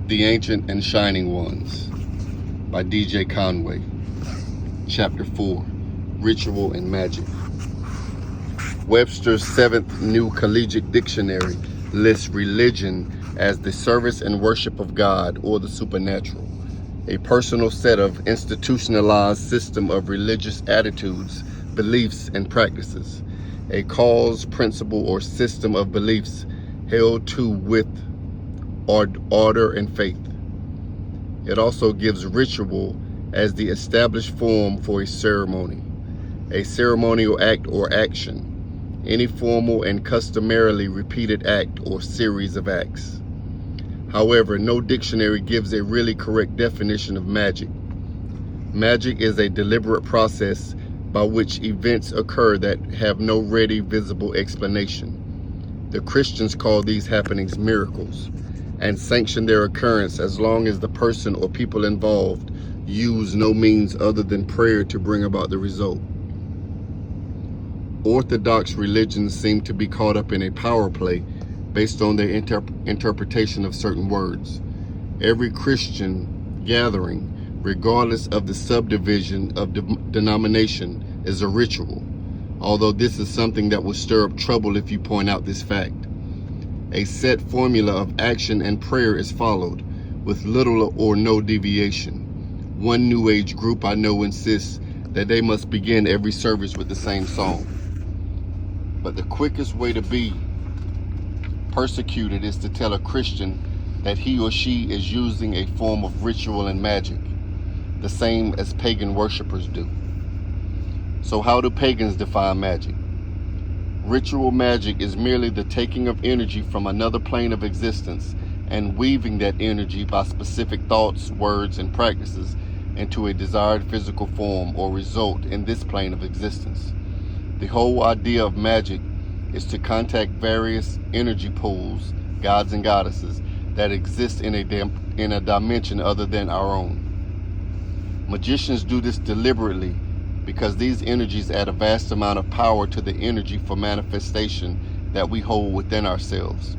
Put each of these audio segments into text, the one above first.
The Ancient and Shining Ones by DJ Conway. Chapter 4, Ritual and Magic. Webster's 7th New Collegiate Dictionary lists religion as the service and worship of God or the supernatural, a personal set of institutionalized system of religious attitudes, beliefs, and practices, a cause, principle, or system of beliefs held to with order and faith. It also gives ritual as the established form for a ceremonial act or action, any formal and customarily repeated act or series of acts. However, no dictionary gives a really correct definition of magic. Magic is a deliberate process by which events occur that have no ready, visible explanation. The Christians call these happenings miracles and sanction their occurrence as long as the person or people involved use no means other than prayer to bring about the result. Orthodox religions seem to be caught up in a power play based on their interpretation of certain words. Every Christian gathering, regardless of the subdivision of denomination, is a ritual, although this is something that will stir up trouble if you point out this fact. A set formula of action and prayer is followed, with little or no deviation. One New Age group I know insists that they must begin every service with the same song. But the quickest way to be persecuted is to tell a Christian that he or she is using a form of ritual and magic, the same as pagan worshipers do. So how do pagans define magic? Ritual magic is merely the taking of energy from another plane of existence and weaving that energy by specific thoughts, words, and practices into a desired physical form or result in this plane of existence. The whole idea of magic is to contact various energy pools, gods and goddesses, that exist in a dimension other than our own. Magicians do this deliberately because these energies add a vast amount of power to the energy for manifestation that we hold within ourselves.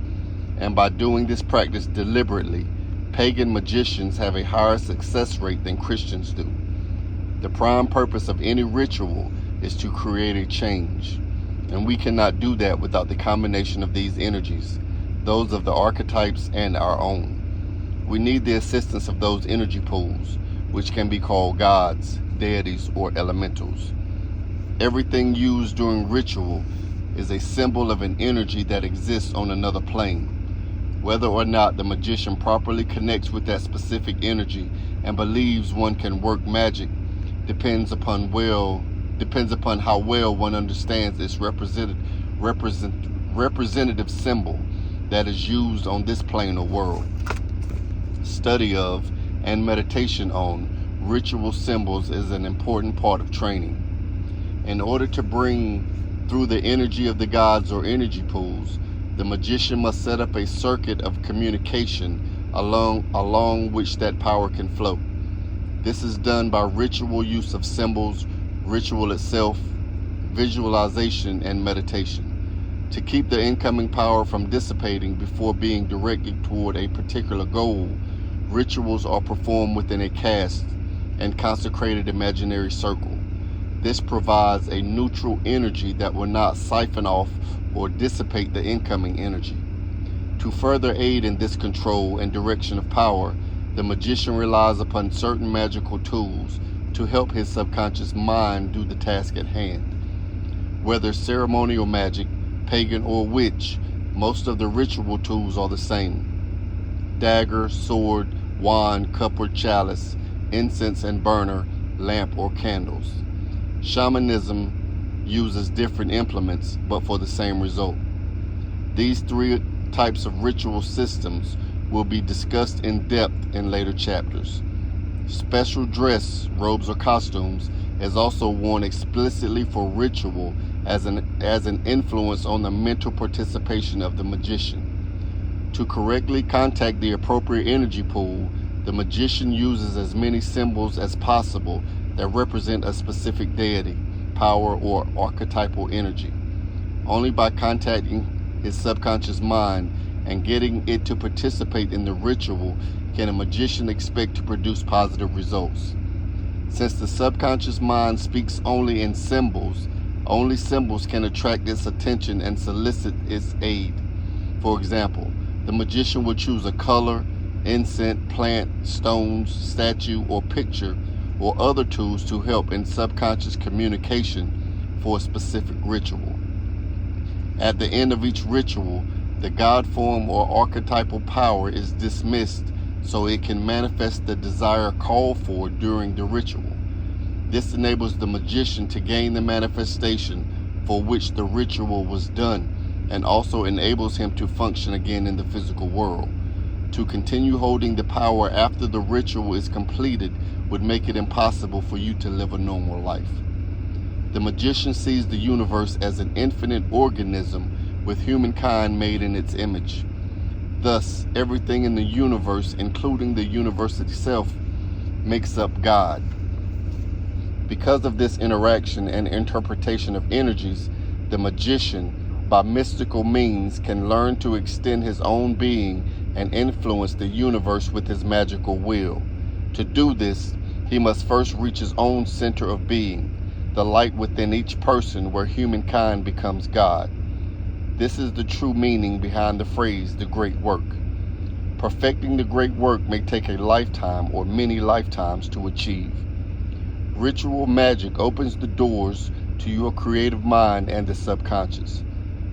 And by doing this practice deliberately, pagan magicians have a higher success rate than Christians do. The prime purpose of any ritual is to create a change, and we cannot do that without the combination of these energies, those of the archetypes and our own. We need the assistance of those energy pools, which can be called gods, deities, or elementals. Everything used during ritual is a symbol of an energy that exists on another plane. Whether or not the magician properly connects with that specific energy and believes one can work magic depends upon how well one understands its representative symbol that is used on this plane of world. Study of and meditation on ritual symbols is an important part of training. In order to bring through the energy of the gods or energy pools, the magician must set up a circuit of communication along which that power can flow. This is done by ritual use of symbols, ritual itself, visualization, and meditation. To keep the incoming power from dissipating before being directed toward a particular goal, rituals are performed within a cast and consecrated imaginary circle. This provides a neutral energy that will not siphon off or dissipate the incoming energy. To further aid in this control and direction of power, the magician relies upon certain magical tools to help his subconscious mind do the task at hand. Whether ceremonial magic, pagan, or witch, most of the ritual tools are the same: dagger, sword, wand, cup or chalice, incense and burner, lamp or candles. Shamanism uses different implements, but for the same result. These three types of ritual systems will be discussed in depth in later chapters. Special dress, robes or costumes, is also worn explicitly for ritual as an influence on the mental participation of the magician. To correctly contact the appropriate energy pool, the magician uses as many symbols as possible that represent a specific deity, power, or archetypal energy. Only by contacting his subconscious mind and getting it to participate in the ritual can a magician expect to produce positive results. Since the subconscious mind speaks only in symbols, only symbols can attract its attention and solicit its aid. For example, the magician would choose a color, incense, plant, stones, statue, or picture, or other tools to help in subconscious communication for a specific ritual. At the end of each ritual, the God form or archetypal power is dismissed so it can manifest the desire called for during the ritual. This enables the magician to gain the manifestation for which the ritual was done, and also enables him to function again in the physical world. To continue holding the power after the ritual is completed would make it impossible for you to live a normal life. The magician sees the universe as an infinite organism with humankind made in its image. Thus, everything in the universe, including the universe itself, makes up God. Because of this interaction and interpretation of energies, the magician, by mystical means, can learn to extend his own being and influence the universe with his magical will. To do this, he must first reach his own center of being, the light within each person where humankind becomes God. This is the true meaning behind the phrase, the great work. Perfecting the great work may take a lifetime or many lifetimes to achieve. Ritual magic opens the doors to your creative mind and the subconscious.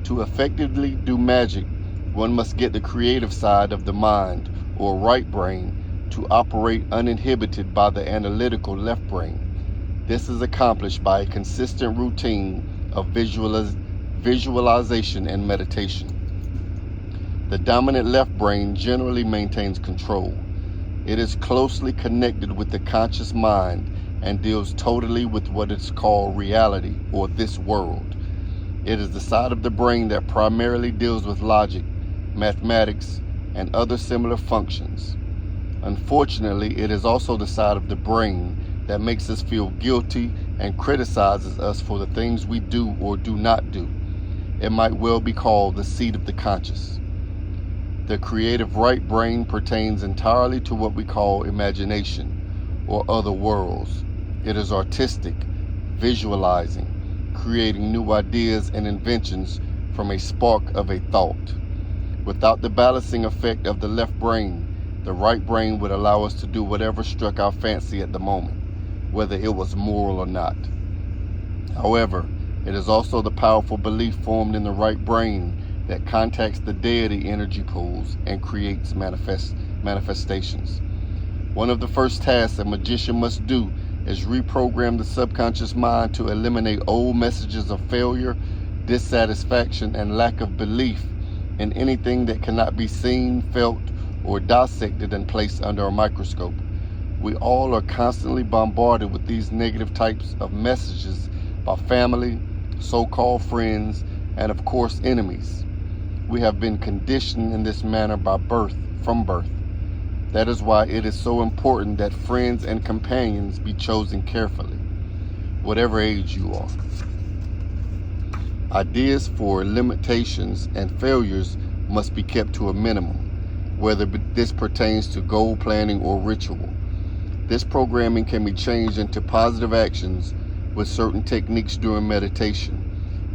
To effectively do magic, one must get the creative side of the mind, or right brain, to operate uninhibited by the analytical left brain. This is accomplished by a consistent routine of visualization and meditation. The dominant left brain generally maintains control. It is closely connected with the conscious mind and deals totally with what is called reality, or this world. It is the side of the brain that primarily deals with logic, mathematics, and other similar functions. Unfortunately, it is also the side of the brain that makes us feel guilty and criticizes us for the things we do or do not do. It might well be called the seat of the conscious. The creative right brain pertains entirely to what we call imagination, or other worlds. It is artistic, visualizing, creating new ideas and inventions from a spark of a thought. Without the balancing effect of the left brain, the right brain would allow us to do whatever struck our fancy at the moment, whether it was moral or not. However, it is also the powerful belief formed in the right brain that contacts the deity energy pools and creates manifestations. One of the first tasks a magician must do is reprogram the subconscious mind to eliminate old messages of failure, dissatisfaction, and lack of belief in anything that cannot be seen, felt, or dissected and placed under a microscope. We all are constantly bombarded with these negative types of messages by family, so-called friends, and of course enemies. We have been conditioned in this manner from birth. That is why it is so important that friends and companions be chosen carefully, whatever age you are. Ideas for limitations and failures must be kept to a minimum, whether this pertains to goal planning or ritual. This programming can be changed into positive actions with certain techniques during meditation,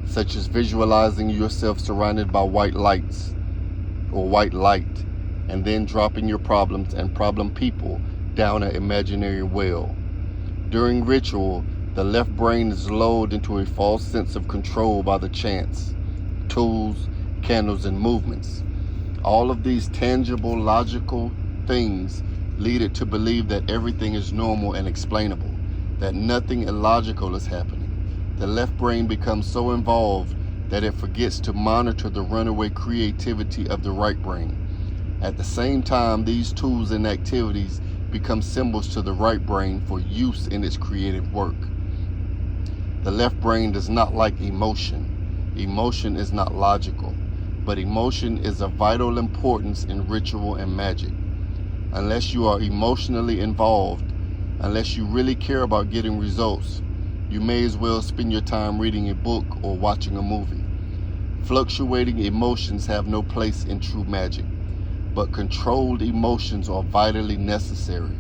such as visualizing yourself surrounded by white lights or white light, and then dropping your problems and problem people down an imaginary well. During ritual, the left brain is lulled into a false sense of control by the chants, tools, candles, and movements. All of these tangible, logical things lead it to believe that everything is normal and explainable, that nothing illogical is happening. The left brain becomes so involved that it forgets to monitor the runaway creativity of the right brain. At the same time, these tools and activities become symbols to the right brain for use in its creative work. The left brain does not like emotion. Emotion is not logical, but emotion is of vital importance in ritual and magic. Unless you are emotionally involved, unless you really care about getting results, you may as well spend your time reading a book or watching a movie. Fluctuating emotions have no place in true magic, but controlled emotions are vitally necessary.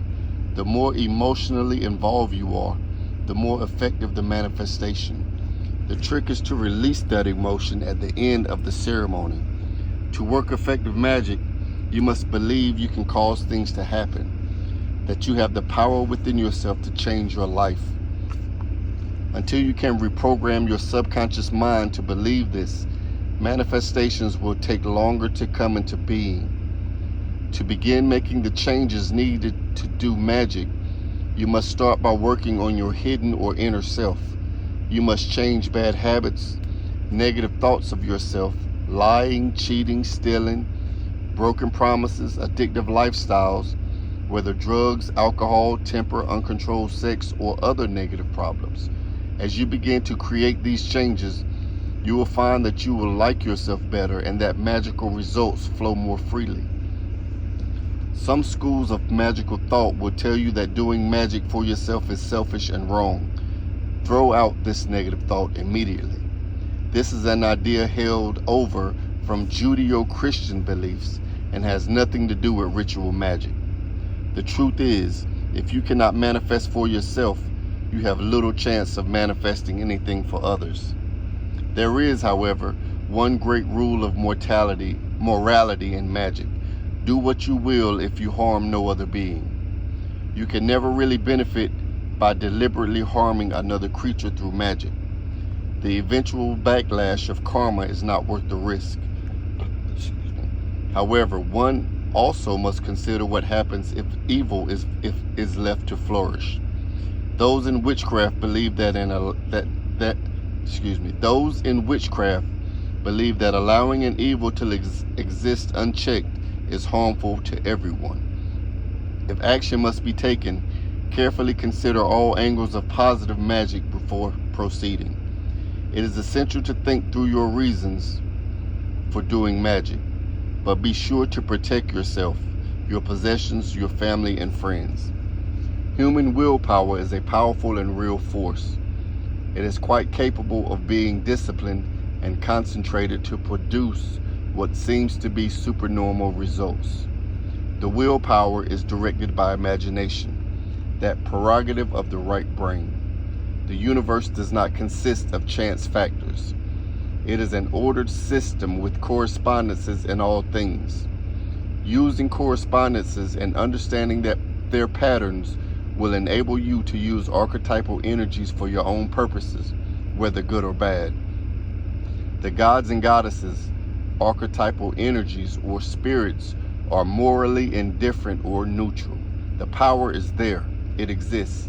The more emotionally involved you are, the more effective the manifestation. The trick is to release that emotion at the end of the ceremony. To work effective magic, you must believe you can cause things to happen, that you have the power within yourself to change your life. Until you can reprogram your subconscious mind to believe this, manifestations will take longer to come into being. To begin making the changes needed to do magic, you must start by working on your hidden or inner self. You must change bad habits, negative thoughts of yourself, lying, cheating, stealing, broken promises, addictive lifestyles, whether drugs, alcohol, temper, uncontrolled sex, or other negative problems. As you begin to create these changes, you will find that you will like yourself better and that magical results flow more freely. Some schools of magical thought will tell you that doing magic for yourself is selfish and wrong. Throw out this negative thought immediately. This is an idea held over from Judeo-Christian beliefs and has nothing to do with ritual magic. The truth is, if you cannot manifest for yourself, you have little chance of manifesting anything for others. There is, however, one great rule of morality in magic. Do what you will if you harm no other being. You can never really benefit by deliberately harming another creature through magic. The eventual backlash of karma is not worth the risk. However, one also must consider what happens if evil is left to flourish. Those in witchcraft believe that allowing an evil to exist unchecked is harmful to everyone. If action must be taken, carefully consider all angles of positive magic before proceeding. It is essential to think through your reasons for doing magic, but be sure to protect yourself, your possessions, your family, and friends. Human willpower is a powerful and real force. It is quite capable of being disciplined and concentrated to produce what seems to be supernormal results. The willpower is directed by imagination, that prerogative of the right brain. The universe does not consist of chance factors. It is an ordered system with correspondences in all things. Using correspondences and understanding that their patterns will enable you to use archetypal energies for your own purposes, whether good or bad. The gods and goddesses, archetypal energies, or spirits are morally indifferent or neutral. The power is there. It exists.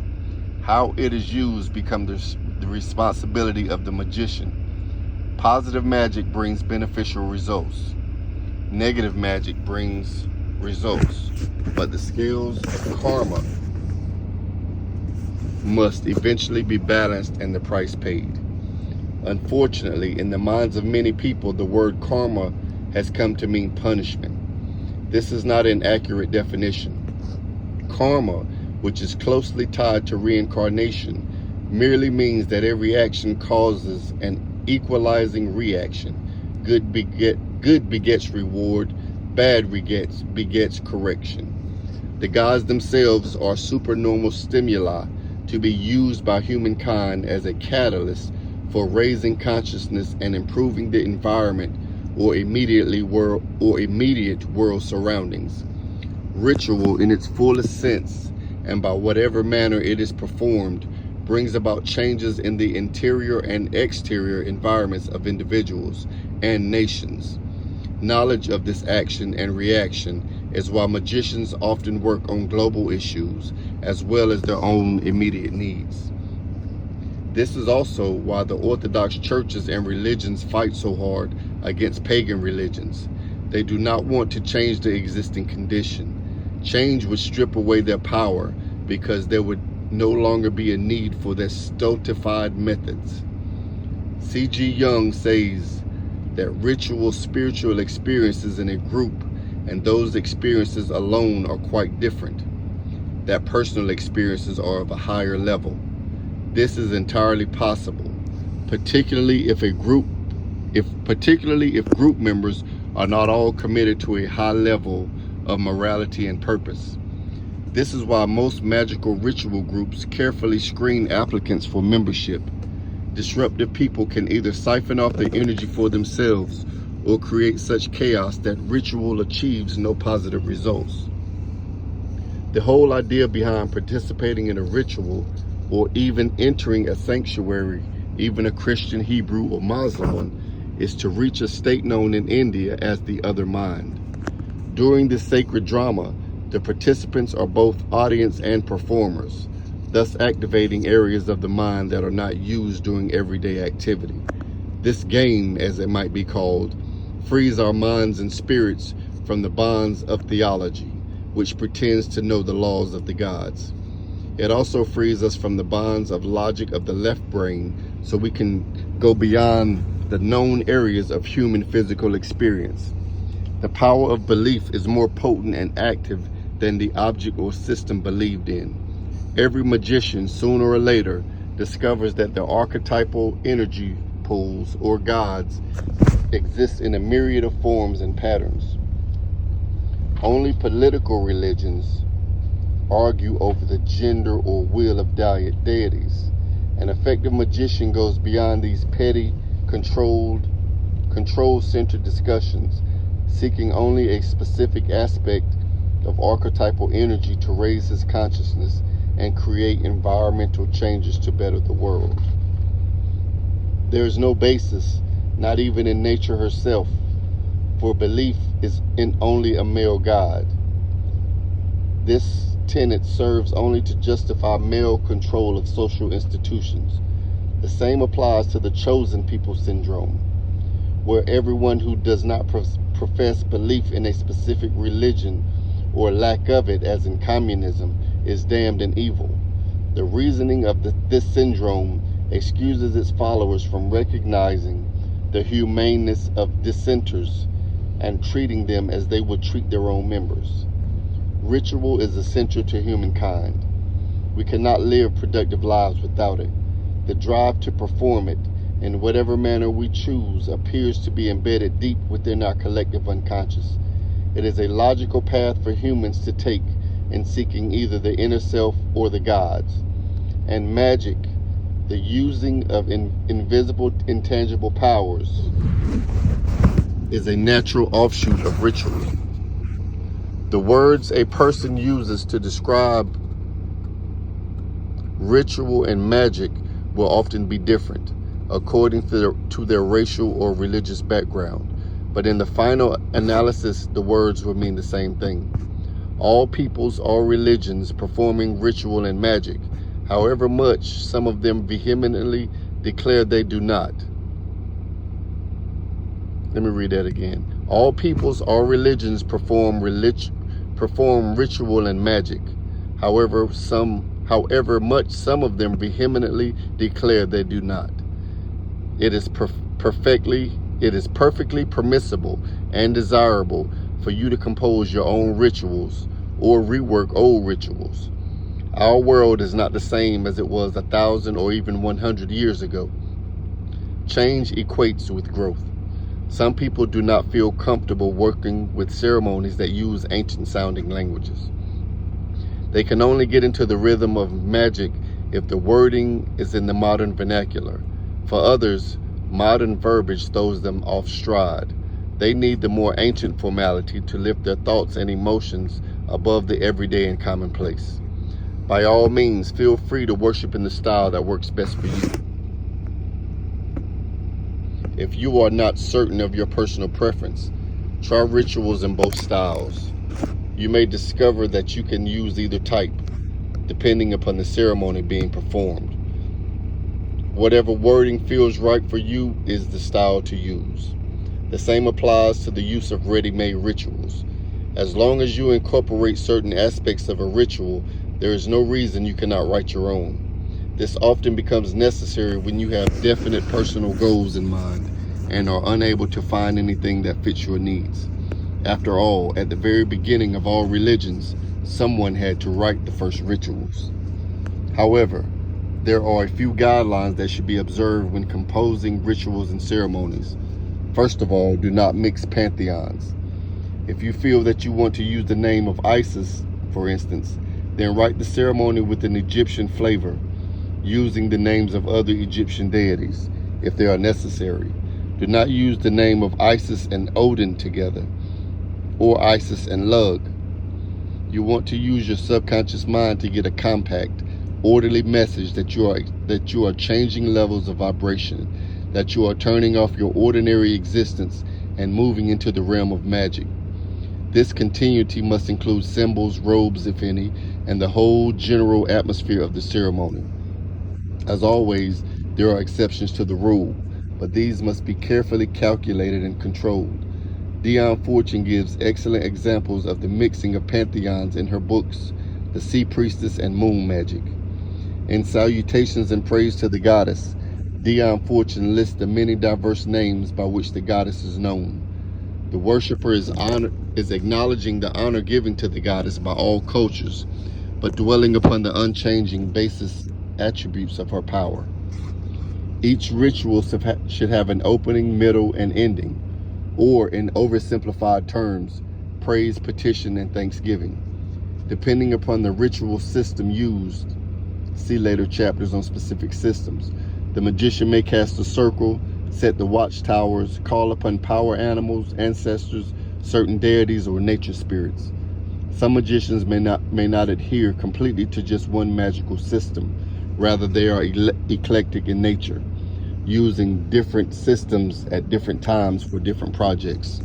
How it is used becomes the responsibility of the magician. Positive magic brings beneficial results. Negative magic brings results. But the scales of karma must eventually be balanced and the price paid. Unfortunately, in the minds of many people, the word karma has come to mean punishment. This is not an accurate definition. Karma, which is closely tied to reincarnation, merely means that every action causes an equalizing reaction. Good begets reward, bad begets correction. The gods themselves are supernormal stimuli to be used by humankind as a catalyst for raising consciousness and improving the environment or immediate world surroundings. Ritual in its fullest sense, and by whatever manner it is performed, brings about changes in the interior and exterior environments of individuals and nations. Knowledge of this action and reaction is why magicians often work on global issues as well as their own immediate needs. This is also why the Orthodox churches and religions fight so hard against pagan religions. They do not want to change the existing condition. Change would strip away their power because there would no longer be a need for their stultified methods. C.G. Jung says that ritual spiritual experiences in a group and those experiences alone are quite different, that personal experiences are of a higher level. This is entirely possible, particularly if a group particularly if group members are not all committed to a high level of morality and purpose. This is why most magical ritual groups carefully screen applicants for membership. Disruptive people can either siphon off the energy for themselves or create such chaos that ritual achieves no positive results. The whole idea behind participating in a ritual or even entering a sanctuary, even a Christian, Hebrew, or Muslim one, is to reach a state known in India as the other mind. During this sacred drama, the participants are both audience and performers, thus activating areas of the mind that are not used during everyday activity. This game, as it might be called, frees our minds and spirits from the bonds of theology, which pretends to know the laws of the gods. It also frees us from the bonds of logic of the left brain so we can go beyond the known areas of human physical experience. The power of belief is more potent and active than the object or system believed in. Every magician, sooner or later, discovers that the archetypal energy pools, or gods, exist in a myriad of forms and patterns. Only political religions argue over the gender or will of deities. An effective magician goes beyond these petty, control-centered discussions, seeking only a specific aspect of archetypal energy to raise his consciousness and create environmental changes to better the world. There is no basis, not even in nature herself, for belief is in only a male god. This tenet serves only to justify male control of social institutions. The same applies to the chosen people syndrome, where everyone who does not profess belief in a specific religion or lack of it, as in communism, is damned in evil. The reasoning of this syndrome excuses its followers from recognizing the humaneness of dissenters and treating them as they would treat their own members. Ritual is essential to humankind. We cannot live productive lives without it. The drive to perform it, in whatever manner we choose, appears to be embedded deep within our collective unconscious. It is a logical path for humans to take in seeking either the inner self or the gods. And magic, the using of invisible, intangible powers, is a natural offshoot of ritual. The words a person uses to describe ritual and magic will often be different, according to their racial or religious background. But in the final analysis, the words will mean the same thing. All peoples, all religions performing ritual and magic, however much some of them vehemently declare they do not. Let me read that again. All peoples, all religions perform ritual and magic, however much some of them vehemently declare they do not. It is perfectly permissible and desirable for you to compose your own rituals or rework old rituals. Our world is not the same as it was 1,000 or even 100 years ago. Change equates with growth. Some people do not feel comfortable working with ceremonies that use ancient-sounding languages. They can only get into the rhythm of magic if the wording is in the modern vernacular. For others, modern verbiage throws them off stride. They need the more ancient formality to lift their thoughts and emotions above the everyday and commonplace. By all means, feel free to worship in the style that works best for you. If you are not certain of your personal preference, try rituals in both styles. You may discover that you can use either type, depending upon the ceremony being performed. Whatever wording feels right for you is the style to use. The same applies to the use of ready-made rituals. As long as you incorporate certain aspects of a ritual, there is no reason you cannot write your own. This often becomes necessary when you have definite personal goals in mind and are unable to find anything that fits your needs. After all, at the very beginning of all religions, someone had to write the first rituals. However, there are a few guidelines that should be observed when composing rituals and ceremonies. First of all, do not mix pantheons. If you feel that you want to use the name of Isis, for instance, then write the ceremony with an Egyptian flavor, using the names of other Egyptian deities, if they are necessary. Do not use the name of Isis and Odin together, or Isis and Lug. You want to use your subconscious mind to get a compact, orderly message that you are changing levels of vibration, that you are turning off your ordinary existence and moving into the realm of magic. This continuity must include symbols, robes, if any, and the whole general atmosphere of the ceremony. As always, there are exceptions to the rule, but these must be carefully calculated and controlled. Dion Fortune gives excellent examples of the mixing of pantheons in her books, The Sea Priestess and Moon Magic. In Salutations and Praise to the Goddess, Dion Fortune lists the many diverse names by which the goddess is known. The worshipper is acknowledging the honor given to the goddess by all cultures, but dwelling upon the unchanging basis attributes of her power. Each ritual should have an opening, middle, and ending, or in oversimplified terms, praise, petition, and thanksgiving. Depending upon the ritual system used, see later chapters on specific systems. The magician may cast a circle, set the watchtowers, call upon power animals, ancestors, certain deities, or nature spirits. Some magicians may not adhere completely to just one magical system. Rather, they are eclectic in nature, using different systems at different times for different projects.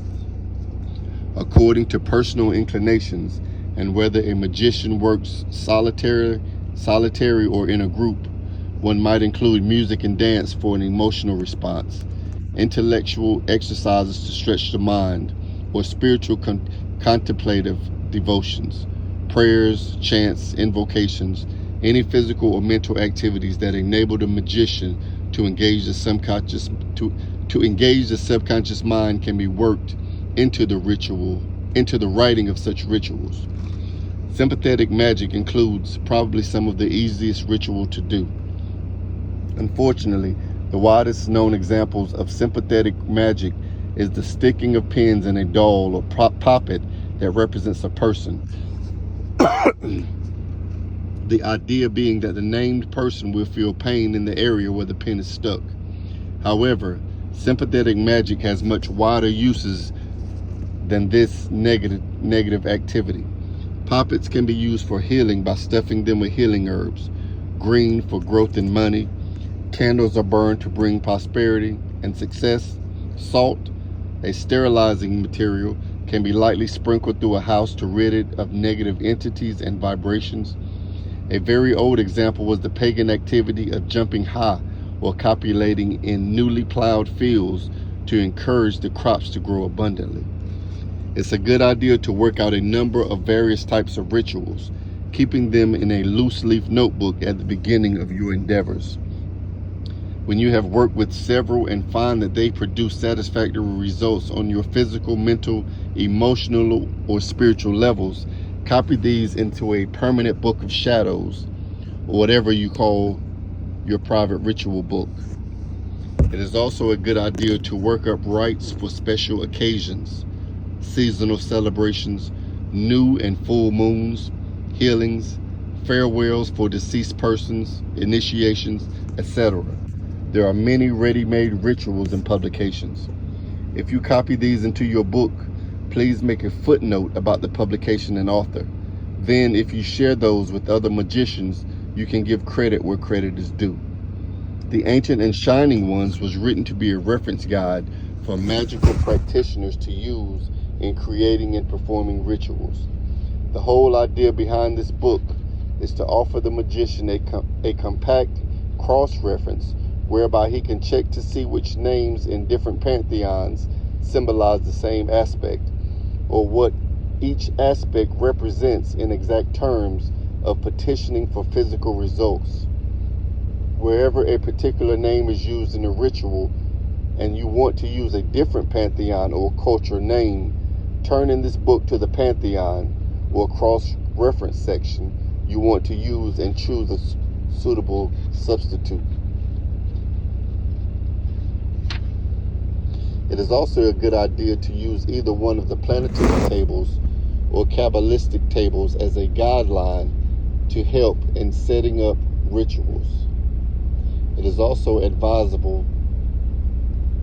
According to personal inclinations and whether a magician works solitary or in a group, one might include music and dance for an emotional response, intellectual exercises to stretch the mind, or spiritual contemplative devotions, prayers, chants, invocations, any physical or mental activities that enable the magician to engage the subconscious mind can be worked into the writing of such rituals. Sympathetic magic includes probably some of the easiest ritual to do. Unfortunately, the widest known examples of sympathetic magic is the sticking of pins in a doll or puppet that represents a person. The idea being that the named person will feel pain in the area where the pin is stuck. However, sympathetic magic has much wider uses than this negative activity. Puppets can be used for healing by stuffing them with healing herbs. Green for growth and money. Candles are burned to bring prosperity and success. Salt, a sterilizing material, can be lightly sprinkled through a house to rid it of negative entities and vibrations. A very old example was the pagan activity of jumping high or copulating in newly plowed fields to encourage the crops to grow abundantly. It's a good idea to work out a number of various types of rituals, keeping them in a loose leaf notebook at the beginning of your endeavors. When you have worked with several and find that they produce satisfactory results on your physical, mental, emotional, or spiritual levels, copy these into a permanent book of shadows, or whatever you call your private ritual book. It is also a good idea to work up rites for special occasions, seasonal celebrations, new and full moons, healings, farewells for deceased persons, initiations, etc. There are many ready-made rituals and publications. If you copy these into your book, please make a footnote about the publication and author. Then, if you share those with other magicians, you can give credit where credit is due. The Ancient and Shining Ones was written to be a reference guide for magical practitioners to use in creating and performing rituals. The whole idea behind this book is to offer the magician a compact cross-reference whereby he can check to see which names in different pantheons symbolize the same aspect, or what each aspect represents in exact terms of petitioning for physical results. Wherever a particular name is used in a ritual and you want to use a different pantheon or culture name, turn in this book to the pantheon or cross-reference section you want to use and choose a suitable substitute. It is also a good idea to use either one of the planetary tables or Kabbalistic tables as a guideline to help in setting up rituals. It is also advisable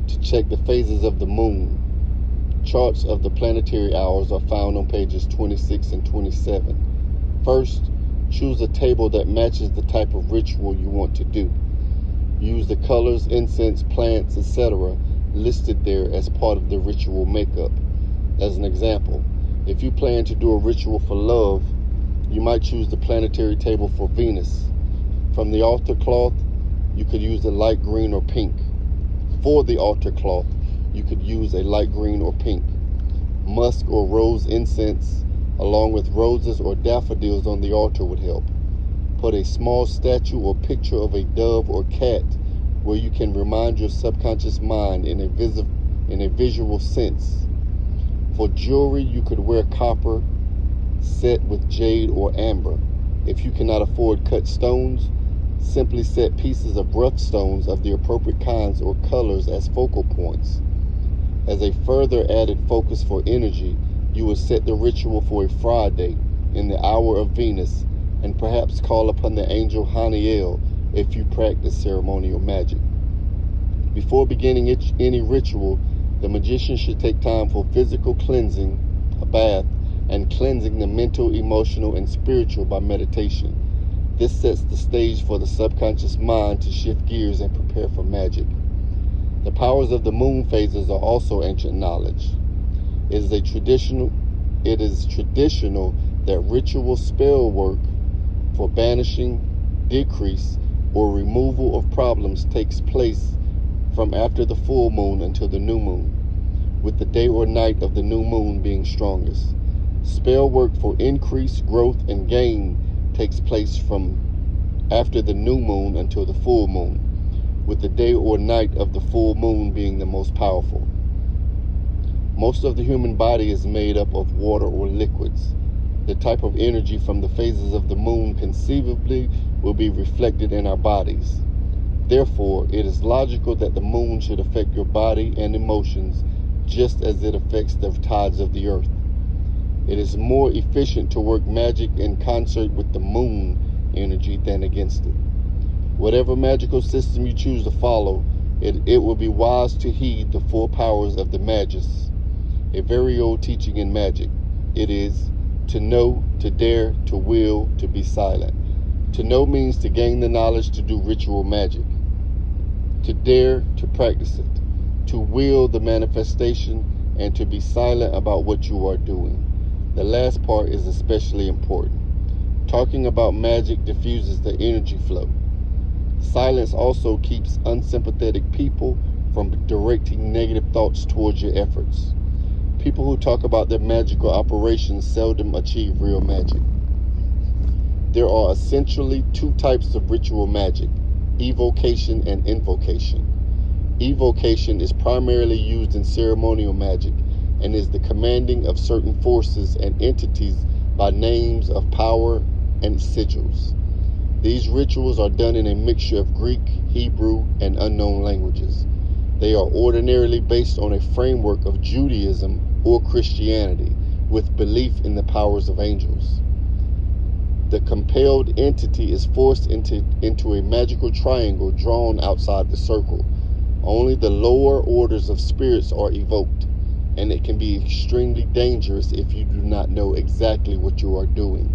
to check the phases of the moon. Charts of the planetary hours are found on pages 26 and 27. First, choose a table that matches the type of ritual you want to do. Use the colors, incense, plants, etc. listed there as part of the ritual makeup. As an example, if you plan to do a ritual for love, you might choose the planetary table for Venus. From the altar cloth, you could use a light green or pink. For the altar cloth, you could use a light green or pink. Musk or rose incense, along with roses or daffodils on the altar would help. Put a small statue or picture of a dove or cat where you can remind your subconscious mind in a visual sense. For jewelry, you could wear copper set with jade or amber. If you cannot afford cut stones, simply set pieces of rough stones of the appropriate kinds or colors as focal points. As a further added focus for energy, you would set the ritual for a Friday in the hour of Venus, and perhaps call upon the angel Haniel if you practice ceremonial magic. Before beginning any ritual, the magician should take time for physical cleansing, a bath, and cleansing the mental, emotional, and spiritual by meditation. This sets the stage for the subconscious mind to shift gears and prepare for magic. The powers of the moon phases are also ancient knowledge. It is traditional that ritual spell work for banishing, decrease, or removal of problems takes place from after the full moon until the new moon, with the day or night of the new moon being strongest. Spell work for increase, growth, and gain takes place from after the new moon until the full moon, with the day or night of the full moon being the most powerful. Most of the human body is made up of water or liquids. The type of energy from the phases of the moon conceivably will be reflected in our bodies. Therefore, it is logical that the moon should affect your body and emotions just as it affects the tides of the earth. It is more efficient to work magic in concert with the moon energy than against it. Whatever magical system you choose to follow, it will be wise to heed the full powers of the Magus, a very old teaching in magic. It is to know, to dare, to will, to be silent. To know means to gain the knowledge to do ritual magic. To dare, to practice it. To will the manifestation, and to be silent about what you are doing. The last part is especially important. Talking about magic diffuses the energy flow. Silence also keeps unsympathetic people from directing negative thoughts towards your efforts. People who talk about their magical operations seldom achieve real magic. There are essentially two types of ritual magic, evocation and invocation. Evocation is primarily used in ceremonial magic and is the commanding of certain forces and entities by names of power and sigils. These rituals are done in a mixture of Greek, Hebrew, and unknown languages. They are ordinarily based on a framework of Judaism or Christianity, with belief in the powers of angels. The compelled entity is forced into a magical triangle drawn outside the circle. Only the lower orders of spirits are evoked, and it can be extremely dangerous if you do not know exactly what you are doing.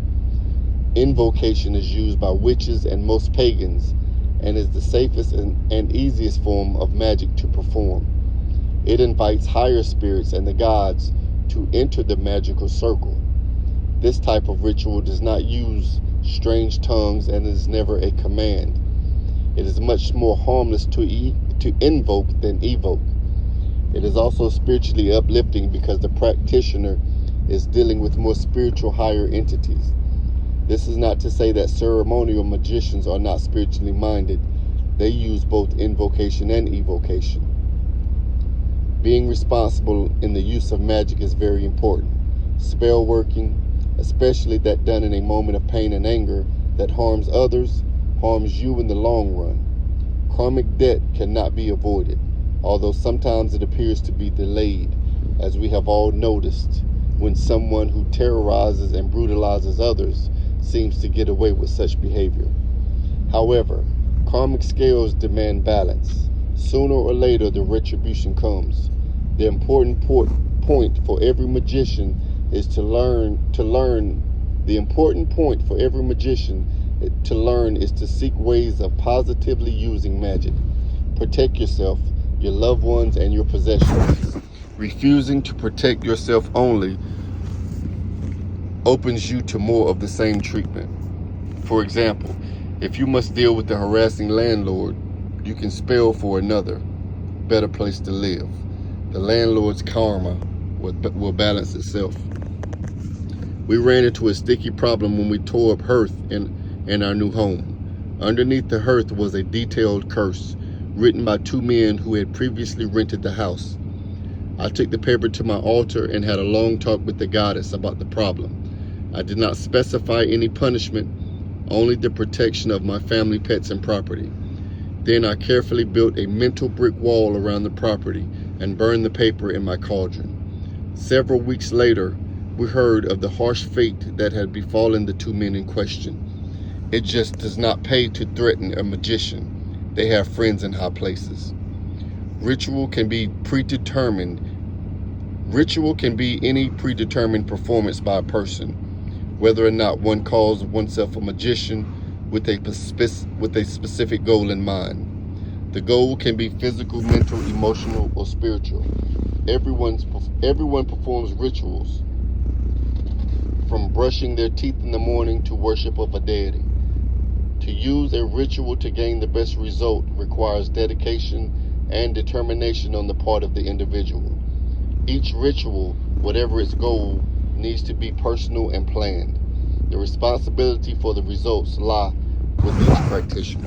Invocation is used by witches and most pagans, and is the safest and easiest form of magic to perform. It invites higher spirits and the gods to enter the magical circle. This type of ritual does not use strange tongues and is never a command. It is much more harmless to invoke than evoke. It is also spiritually uplifting because the practitioner is dealing with more spiritual higher entities. This is not to say that ceremonial magicians are not spiritually minded. They use both invocation and evocation. Being responsible in the use of magic is very important. Spell working, especially that done in a moment of pain and anger that harms others, harms you in the long run. Karmic debt cannot be avoided. although sometimes it appears to be delayed, as we have all noticed when someone who terrorizes and brutalizes others seems to get away with such behavior. However, karmic scales demand balance. Sooner or later, the retribution comes. The important point for every magician is to learn. The important point for every magician to learn is to seek ways of positively using magic. Protect yourself, your loved ones, and your possessions. Refusing to protect yourself only opens you to more of the same treatment. For example, if you must deal with the harassing landlord, you can spell for another, better place to live. The landlord's karma will balance itself. We ran into a sticky problem when we tore up hearth in our new home. Underneath the hearth was a detailed curse written by two men who had previously rented the house. I took the paper to my altar and had a long talk with the goddess about the problem. I did not specify any punishment, only the protection of my family, pets, and property. Then I carefully built a mental brick wall around the property and burned the paper in my cauldron. Several weeks later, we heard of the harsh fate that had befallen the two men in question. It just does not pay to threaten a magician. They have friends in high places. Ritual can be any predetermined performance by a person, whether or not one calls oneself a magician with a specific goal in mind. The goal can be physical, mental, emotional, or spiritual. Everyone performs rituals, from brushing their teeth in the morning to worship of a deity. To use a ritual to gain the best result requires dedication and determination on the part of the individual. Each ritual, whatever its goal, needs to be personal and planned. The responsibility for the results lie with each practitioner.